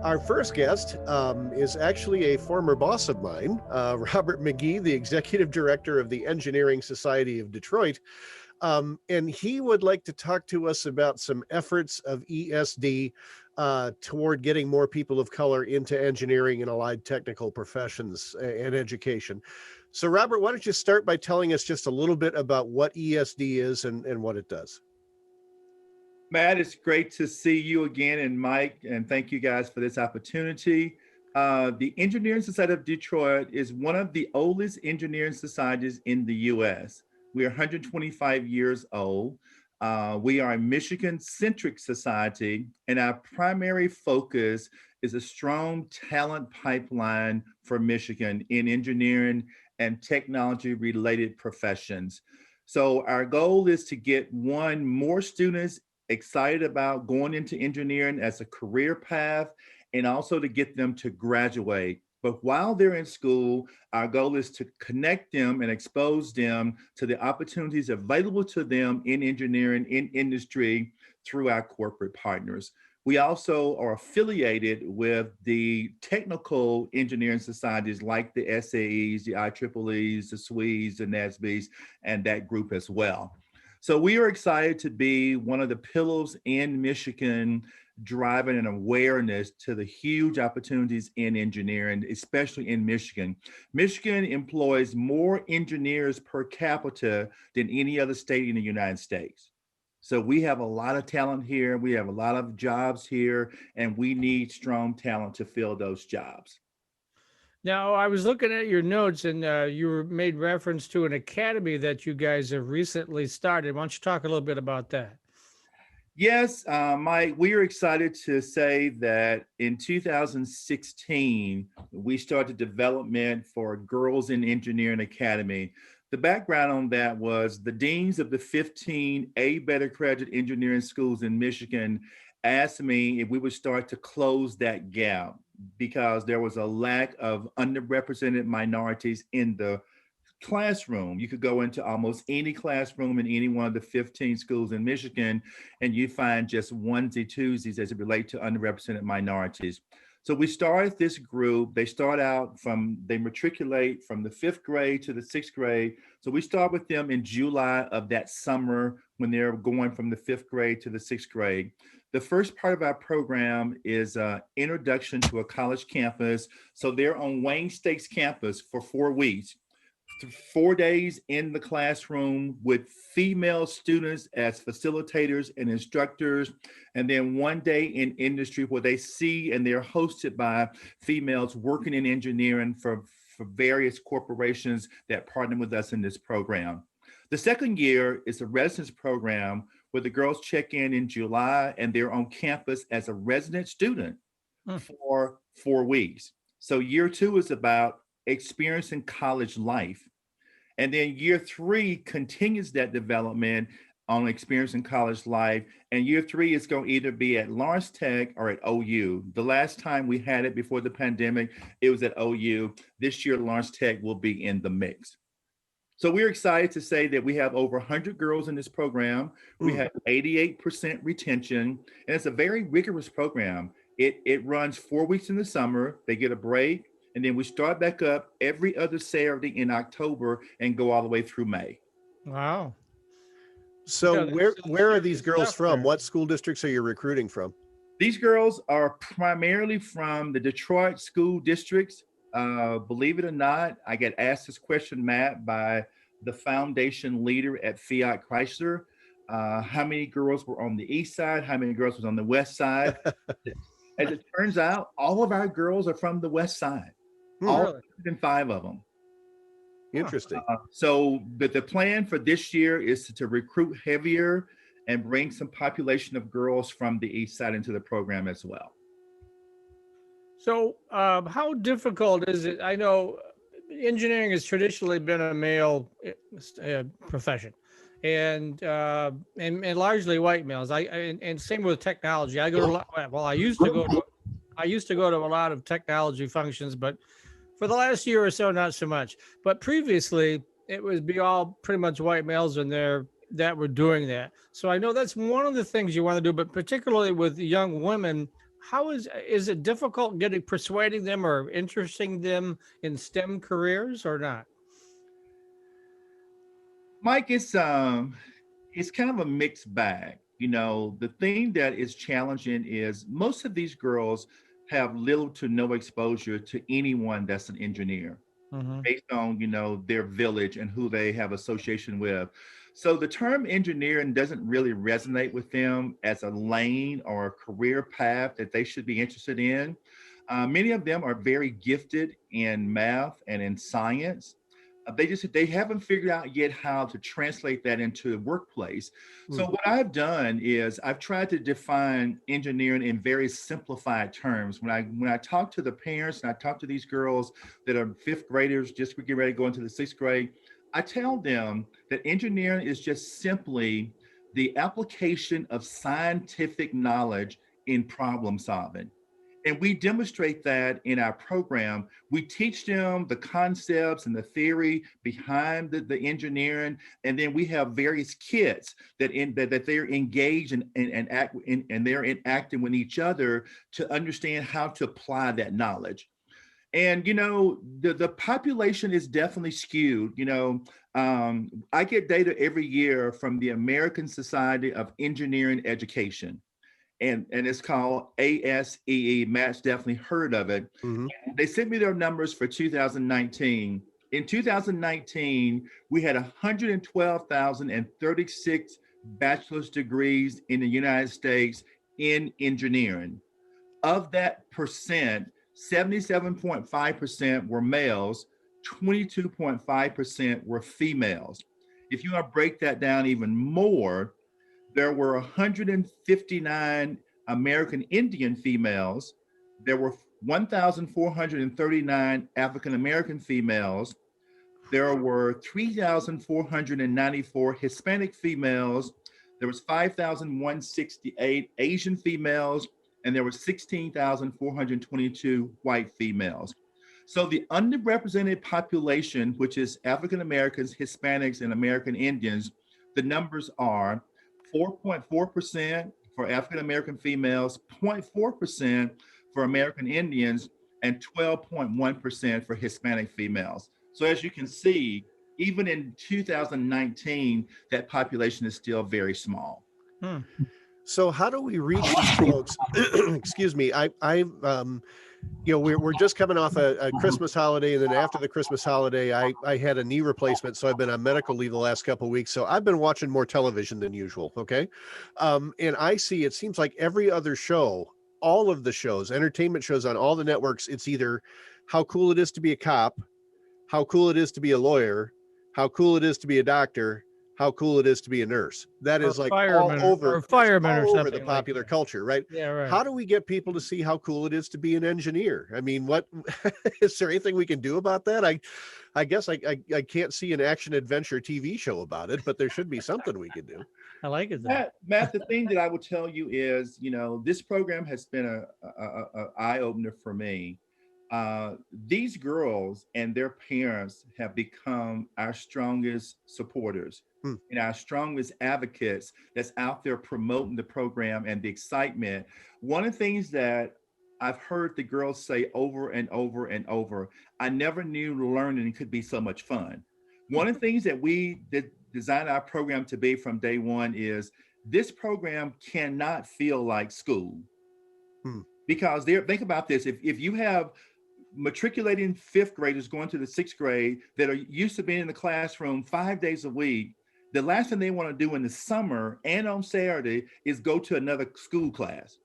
Our first guest is actually a former boss of mine, Robert Magee, the executive director of the Engineering Society of Detroit. And he would like to talk to us about some efforts of ESD toward getting more people of color into engineering and allied technical professions and education. So, Robert, why don't you start by telling us just a little bit about what ESD is and what it does? Matt, it's great to see you again, and Mike, and thank you guys for this opportunity. The Engineering Society of Detroit is one of the oldest engineering societies in the U.S. We are 125 years old. We are a Michigan-centric society, and our primary focus is a strong talent pipeline for Michigan in engineering and technology-related professions. So our goal is to get more students excited about going into engineering as a career path, and also to get them to graduate. But while they're in school, our goal is to connect them and expose them to the opportunities available to them in engineering, in industry, through our corporate partners. We also are affiliated with the technical engineering societies like the SAEs, the IEEEs, the SWEs, the NASBs, and that group as well. So we are excited to be one of the pillars in Michigan, driving an awareness to the huge opportunities in engineering, especially in Michigan. Michigan employs more engineers per capita than any other state in the United States. So we have a lot of talent here. We have a lot of jobs here, and we need strong talent to fill those jobs. Now, I was looking at your notes, and made reference to an academy that you guys have recently started. Why don't you talk a little bit about that? Yes, Mike, we are excited to say that in 2016, we started development for Girls in Engineering Academy. The background on that was the deans of the 15 A-Better accredited engineering schools in Michigan asked me if we would start to close that gap because there was a lack of underrepresented minorities in the classroom. You could go into almost any classroom in any one of the 15 schools in Michigan, and you find just onesie twosies as it relates to underrepresented minorities. So we started this group. They matriculate from the 5th grade to the 6th grade. So we start with them in July of that summer when they're going from the 5th grade to the 6th grade. The first part of our program is Introduction to a College Campus. So they're on Wayne State's campus for 4 weeks. 4 days in the classroom with female students as facilitators and instructors, and then 1 day in industry where they see and they're hosted by females working in engineering for various corporations that partner with us in this program. The second year is a residence program where the girls check in July and they're on campus as a resident student for 4 weeks. So year 2 is about experiencing college life. And then year 3 continues that development on experiencing college life. And year 3 is going to either be at Lawrence Tech or at OU. The last time we had it before the pandemic, it was at OU. This year, Lawrence Tech will be in the mix. So we're excited to say that we have over 100 girls in this program. We have 88% retention, and it's a very rigorous program. It runs 4 weeks in the summer. They get a break. And then we start back up every other Saturday in October and go all the way through May. Wow. So Yeah, where are these girls from? there. What school districts are you recruiting from? These girls are primarily from the Detroit school districts. Believe it or not, I get asked this question, Matt, by the foundation leader at Fiat Chrysler. How many girls were on the east side? How many girls was on the west side? As it turns out, all of our girls are from the west side. All Really? 105 of them. Interesting. So the plan for this year is to recruit heavier and bring some population of girls from the east side into the program as well. So, how difficult is it? I know engineering has traditionally been a male profession, and largely white males. And same with technology. I go to a lot, well, I used to go to a lot of technology functions, but for the last year or so, not so much. But previously, it would be all pretty much white males in there that were doing that. So I know that's one of the things you want to do, but particularly with young women, how is it difficult persuading them or interesting them in STEM careers or not? Mike, it's kind of a mixed bag. The thing that is challenging is most of these girls have little to no exposure to anyone that's an engineer, Mm-hmm. based on their village and who they have association with. So the term engineering doesn't really resonate with them as a lane or a career path that they should be interested in. Many of them are very gifted in math and in science. They haven't figured out yet how to translate that into the workplace. So Mm. what I've done is I've tried to define engineering in very simplified terms. When I talk to the parents and I talk to these girls that are fifth graders, just getting ready to go into the sixth grade, I tell them that engineering is just simply the application of scientific knowledge in problem solving. And we demonstrate that in our program. We teach them the concepts and the theory behind the engineering, and then we have various kits that they're engaged and they're interacting with each other to understand how to apply that knowledge. And the population is definitely skewed. I get data every year from the American Society of Engineering Education, and it's called ASEE. Matt's definitely heard of it. Mhm. They sent me their numbers for 2019. In 2019, we had 112,036 bachelor's degrees in the United States in engineering. Of that percent, 77.5% were males, 22.5% were females. If you want to break that down even more, there were 159 American Indian females. There were 1,439 African American females. There were 3,494 Hispanic females. There was 5,168 Asian females, and there were 16,422 white females. So the underrepresented population, which is African Americans, Hispanics, and American Indians, the numbers are 4.4% for African American females, 0.4% for American Indians, and 12.1% for Hispanic females. So as you can see, even in 2019, that population is still very small. Hmm. So how do we reach these folks? Excuse me. We're just coming off a Christmas holiday, and then after the Christmas holiday, I had a knee replacement, so I've been on medical leave the last couple of weeks. So I've been watching more television than usual. Okay, and I see it seems like every other show, all of the shows, entertainment shows on all the networks, it's either how cool it is to be a cop, how cool it is to be a lawyer, how cool it is to be a doctor, how cool it is to be a nurse. That Or is like all firemen over, or firemen or all over the something like popular that. culture, right? Yeah, right. How do we get people to see how cool it is to be an engineer? I mean, what is there anything we can do about that? I guess I can't see an action adventure TV show about it, but there should be something we could do. I like it though. Matt, the thing that I will tell you is, this program has been a eye opener for me. These girls and their parents have become our strongest supporters Hmm. and our strongest advocates that's out there promoting the program and the excitement. One of the things that I've heard the girls say over and over and over, I never knew learning could be so much fun. One of the things that we did design our program to be from day one is this program cannot feel like school. Hmm. Because think about this, if you have matriculating fifth graders going to the sixth grade that are used to being in the classroom 5 days a week, the last thing they want to do in the summer and on Saturday is go to another school class.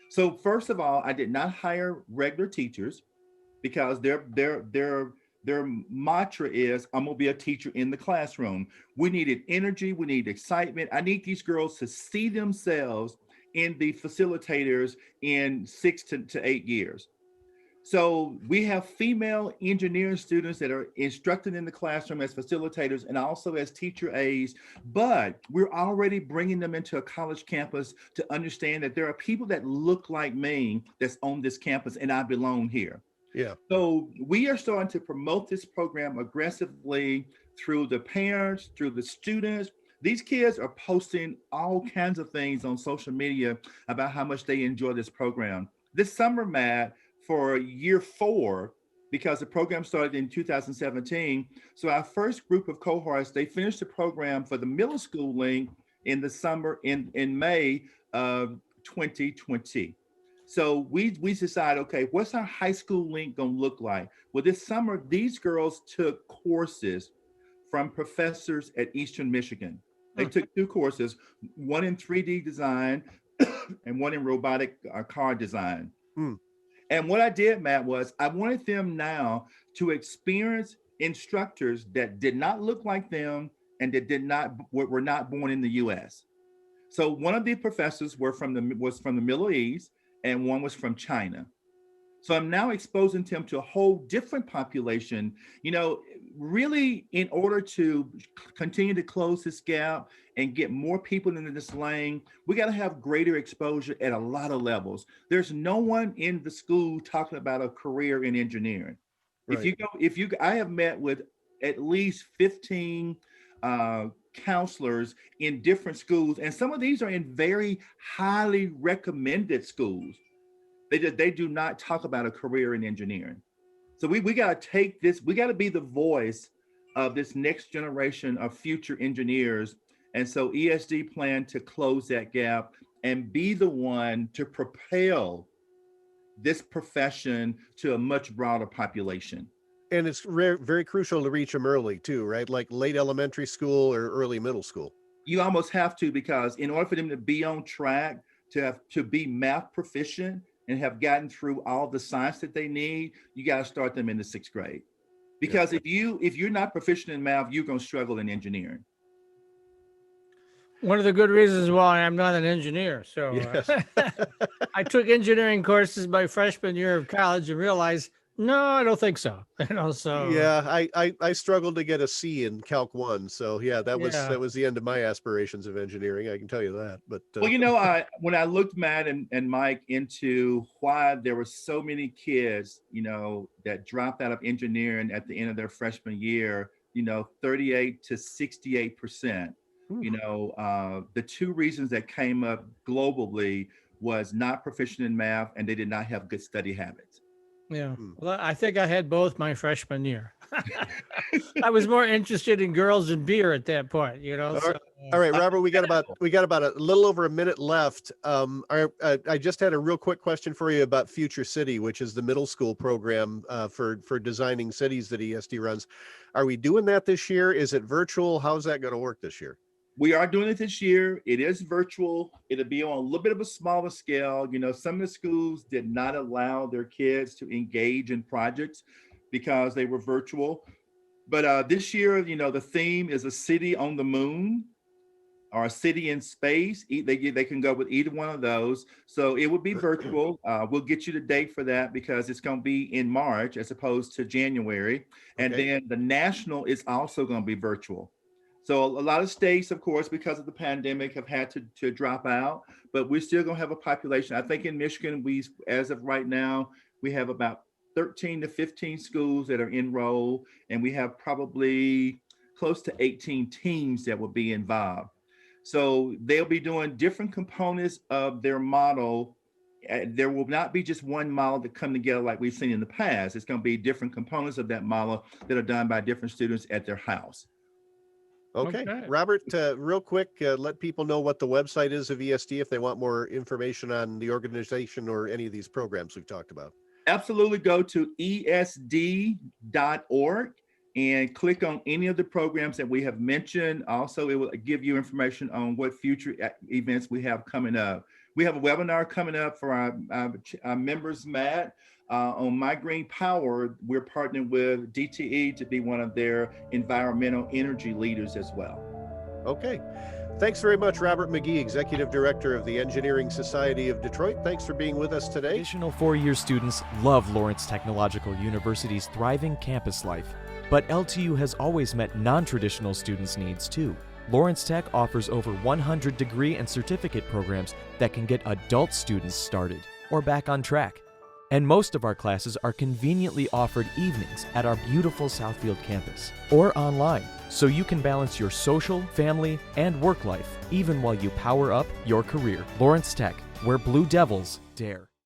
So first of all, I did not hire regular teachers because their mantra is, I'm gonna be a teacher in the classroom. We needed energy, we need excitement. I need these girls to see themselves in the facilitators in 6 to 8 years. So we have female engineering students that are instructed in the classroom as facilitators and also as teacher aides, but we're already bringing them into a college campus to understand that there are people that look like me that's on this campus and I belong here. Yeah. So we are starting to promote this program aggressively through the parents, through the students. These kids are posting all kinds of things on social media about how much they enjoy this program. this summer, Matt, for year 4, because the program started in 2017. So our first group of cohorts, they finished the program for the middle school link in the summer in May of 2020. So we decided, okay, what's our high school link gonna look like? Well, this summer, these girls took courses from professors at Eastern Michigan. They took 2 courses, one in 3D design and one in robotic car design. And what I did, Matt, was I wanted them now to experience instructors that did not look like them and that were not born in the U.S. So one of the professors was from the Middle East, and one was from China. So I'm now exposing them to a whole different population, really in order to continue to close this gap and get more people into this lane. We got to have greater exposure at a lot of levels. There's no one in the school talking about a career in engineering. Right. I have met with at least 15 counselors in different schools, and some of these are in very highly recommended schools. They do not talk about a career in engineering. So we got to take this, we got to be the voice of this next generation of future engineers. And so ESD planned to close that gap and be the one to propel this profession to a much broader population. And it's very crucial to reach them early too, right? Like late elementary school or early middle school. You almost have to, because in order for them to be on track to be math proficient and have gotten through all the science that they need, you got to start them in the 6th grade. Because if you're not proficient in math, you're going to struggle in engineering. One of the good reasons why I'm not an engineer. So yes. I took engineering courses my freshman year of college and realized, no, I don't think so. So yeah, I struggled to get a C in Calc 1. So yeah, that was the end of my aspirations of engineering. I can tell you that. But well, when I looked, Matt and Mike, into why there were so many kids, that dropped out of engineering at the end of their freshman year, 38 to 68%. The 2 reasons that came up globally was not proficient in math, and they did not have good study habits. Yeah. Well, I think I had both my freshman year. I was more interested in girls and beer at that point, All right, Robert, we got about a little over a minute left. I just had a real quick question for you about Future City, which is the middle school program for designing cities that ESD runs. Are we doing that this year? Is it virtual? How's that going to work this year? We are doing it this year. It is virtual. It'll be on a little bit of a smaller scale. Some of the schools did not allow their kids to engage in projects because they were virtual. But this year, the theme is a city on the moon or a city in space. They can go with either one of those. So it would be virtual. We'll get you the date for that because it's going to be in March as opposed to January. And then the national is also going to be virtual. So a lot of states, of course, because of the pandemic, have had to drop out, but we're still going to have a population. I think in Michigan, as of right now, we have about 13 to 15 schools that are enrolled, and we have probably close to 18 teams that will be involved. So they'll be doing different components of their model. There will not be just one model that come together like we've seen in the past. It's going to be different components of that model that are done by different students at their house. Okay. Robert, real quick, let people know what the website is of ESD if they want more information on the organization or any of these programs we've talked about. Absolutely. Go to esd.org and click on any of the programs that we have mentioned. Also, it will give you information on what future events we have coming up. We have a webinar coming up for our members, Matt. On My Green Power, we're partnering with DTE to be one of their environmental energy leaders as well. Okay. Thanks very much, Robert Magee, Executive Director of the Engineering Society of Detroit. Thanks for being with us today. Additional 4-year students love Lawrence Technological University's thriving campus life, but LTU has always met non-traditional students' needs too. Lawrence Tech offers over 100 degree and certificate programs that can get adult students started or back on track. And most of our classes are conveniently offered evenings at our beautiful Southfield campus or online, so you can balance your social, family, and work life even while you power up your career. Lawrence Tech, where Blue Devils dare.